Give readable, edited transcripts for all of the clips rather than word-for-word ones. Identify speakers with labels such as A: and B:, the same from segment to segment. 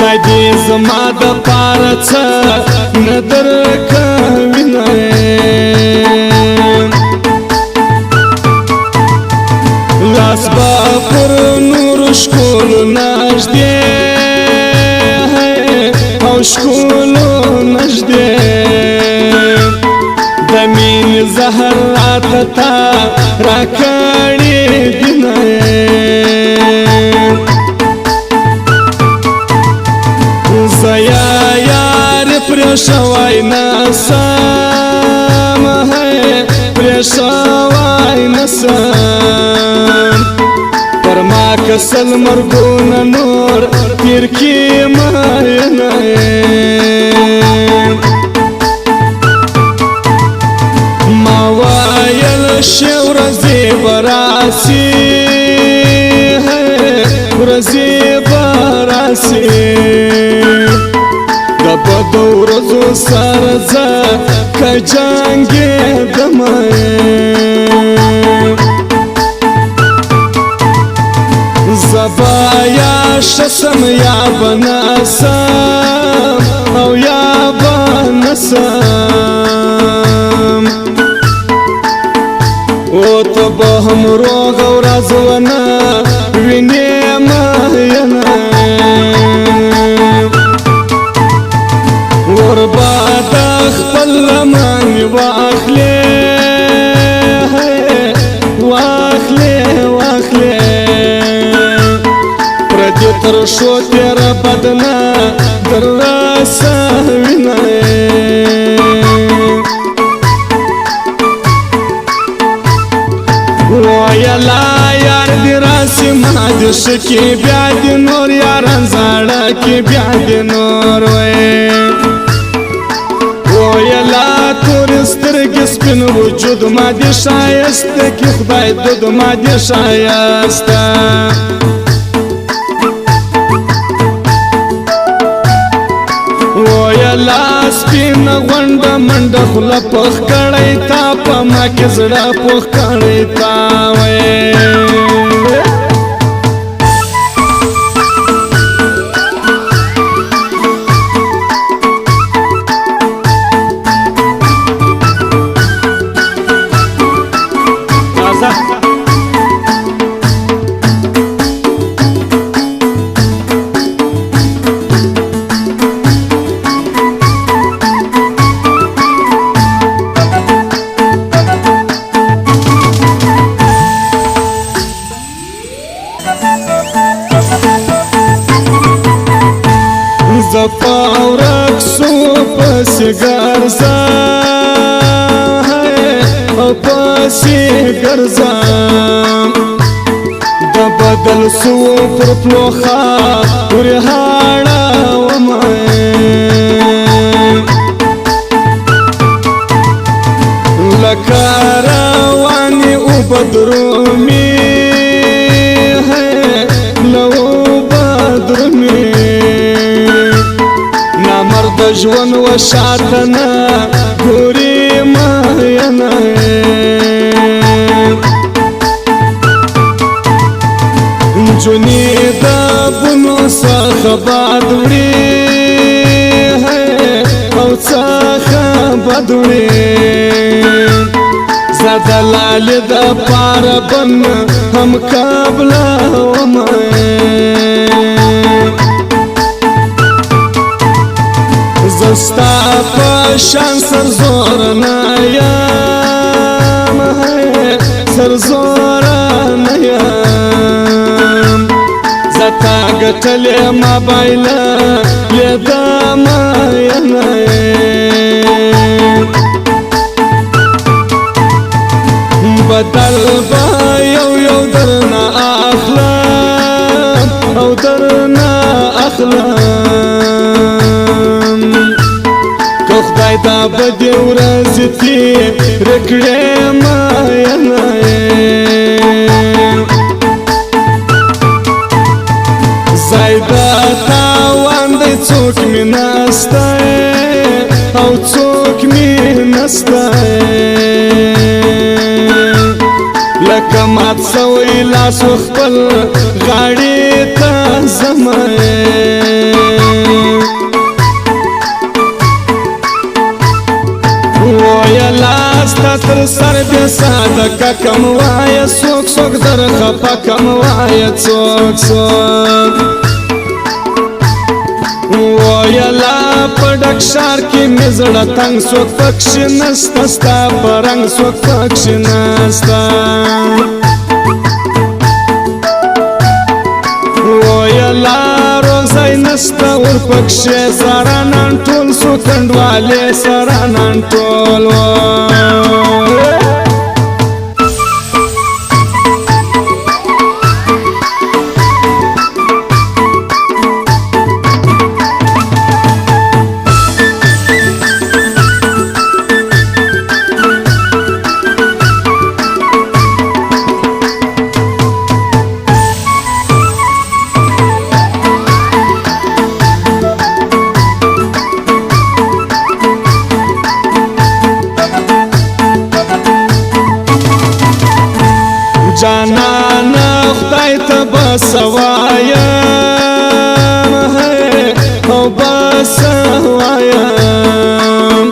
A: خدای دې زما د پاره څه نه درکوینه لاس به پر نورو ښکلو نږدې او ښکلو نږدې د مینې زهر راته تا راکړې دینه زه یا یار پرې شوی نسم پرې شوی نسم پر ما کسل مرګونه نور تیر کې مینه ما ویل چې ورځې به راسي ورځې به راسي د بدو ورځو سره زه که جنګېدم زه به یا ښه سم یا به نسم او یا به نسم او ته به هم روغه ورځ ونه وینې مینه وربا د خپل لمن واخلې واخلې واخلې پردې تر شو تېره بدنه در رسوینه ویلا یار دې راسي ما دې ښه کې بیا دې نور یاران زاړه کې بیا دې نور ویلا تور سترګې سپین وجود ما دې ښایسته کې خدای دود ما دې ښایسته ویلا سپین غونډه منډه خوله پخ کړی تا په ما کې زړه پوخ کړی تا زه په ورکسو پسې ګرځم او پسې ګرځم د بدل سو پر پلوخه ورې هاړوم لکه روانې اوبه درومي له اوبه درومي نامرد ژوند و شاته نه ګوري مینه نجونې د بونو څخه باد وړي او څخه باد وړي زه د لالې د پاره بن هم کابله وم زستا په شان سرزور نه یم سرزور نه یم زه تا ګټلې موبایل لیدم ینه بدل به یو یو درنه اخلم او درنه اخلم خدای دا بدې ورځې تېرې کړې مینه ځای د تاوان دی څوک مې نسته او څوک مې نسته لکه مات سوی لاس خپل غاړې ته ځمه تر سر بی صادقه کم وایه سوک سوک در خفا کم وایه سوک سوک ویلا پډک شار کی مزړه تنگ سوک پکش نستا ستا پرنګ سوک پکش نستا ویلا روزای نستا ور پکش سرانان ټول سو کندواله سرانان ټول جانانا خدای ته بس وایم او بس وایم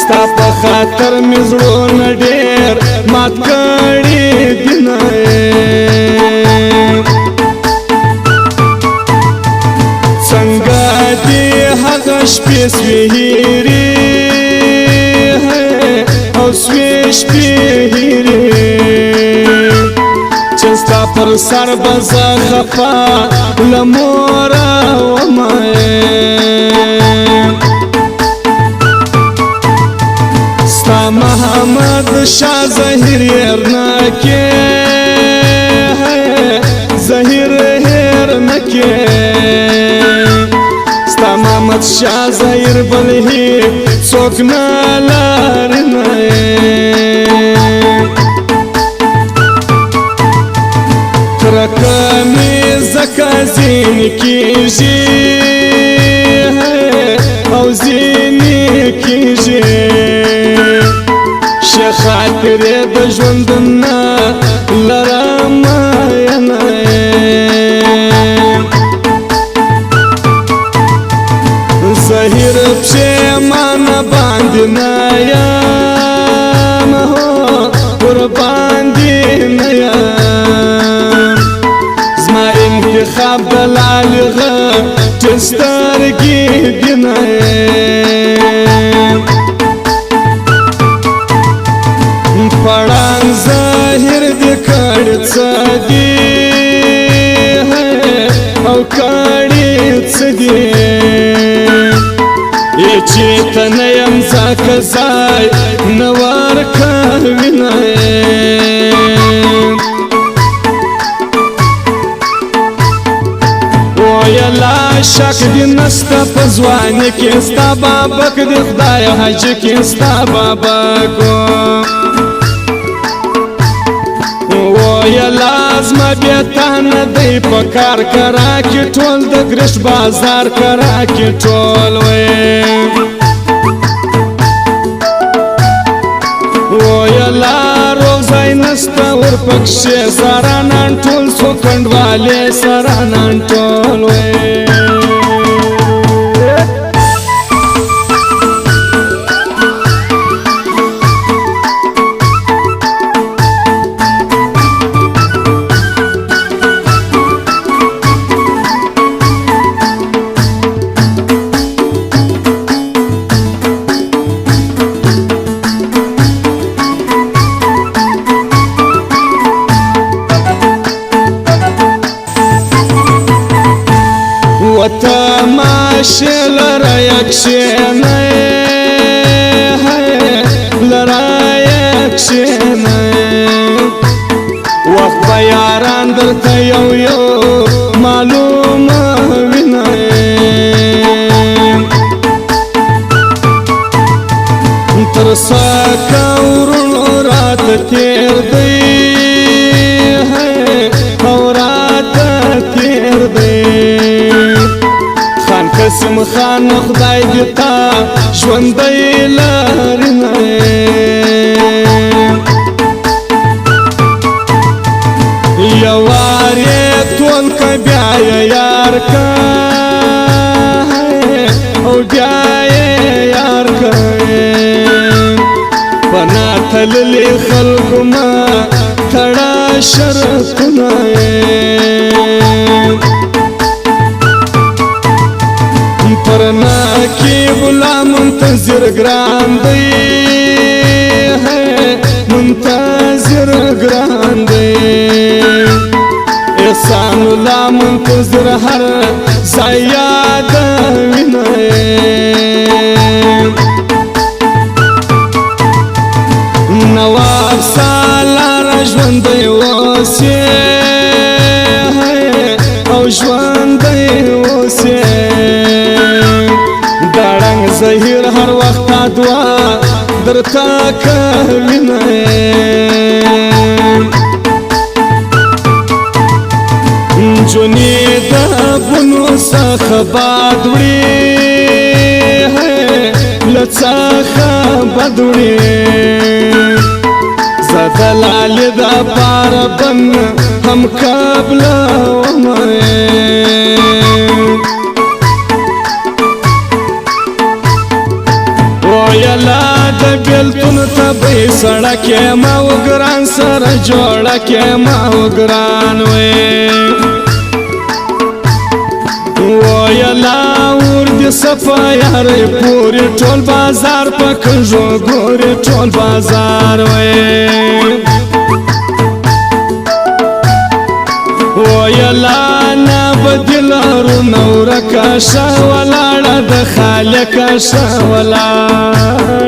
A: ستا په خاطر مې زړونه ډېر مات کړي دینه څنګه دې هغه شپې سوې هېرې او سوې شپې هېرې چستا پر سر بزا خفا لمورا ومائے ستا محمد شاہ ظہیر ارناکے ظہیر ارناکے ستا محمد شاہ ظہیر بلہی سوکنا لارنائے رقمی زکا زین کیجی او زین کیجی شخاطر د ژوندنا لرم ظهیر پښیمان باندې نه یم ور باندې نه یم زما انتخاب دلال غ چسترګي دینه پړان ظاهر دې کړ څه دي او کړي څه دي چې ته نه یم ځکه ځای نه ورکوینه ویلا شک دې نسته په ځوانۍ کې ستا بابک دې خدایه حج کې ستا بابکو ویلا زما بیا تا نه دی په کار کرا کې ټول د ګرشت بازار کرا کې ټول ویلا روزای نسته ورپکښې سرانان ټول سو کنډوالې سرانان ټول وتماشي لرايك شيني لرايك شيني وقت بياران درته يو معلومه ويني ترسا كورن رات تير دي او رات تير دي قسم خان خدای دې تا ژوندی لرنه یو وار یې ټول که بیا یې یار که او بیا یې یار که په ناته تللی خلقو ما کڑا شرطونه پرنا کی بلا منتظر گران دی منتظر گران دی احسان الله منتظر هر زیاد وینه نواب سالار ژوندی اوسې او ژوندی اوسې دړنګ زهیر هر وخت دعا درته کوینه جونې د بونو څخه باد وړي له څخه باد وړي زه د لالې د پاره بن هم قبله ومه ویلا د بیلتون طبعی سړک ما وګران سره جوړک ما وګران وې ویلا ور دې صفا یارې پورې ټول بازار پکښو ګورې ټول بازار وې ویلا نه بدلارو نور کاشه ولاړه د خالق کاشه ولاړه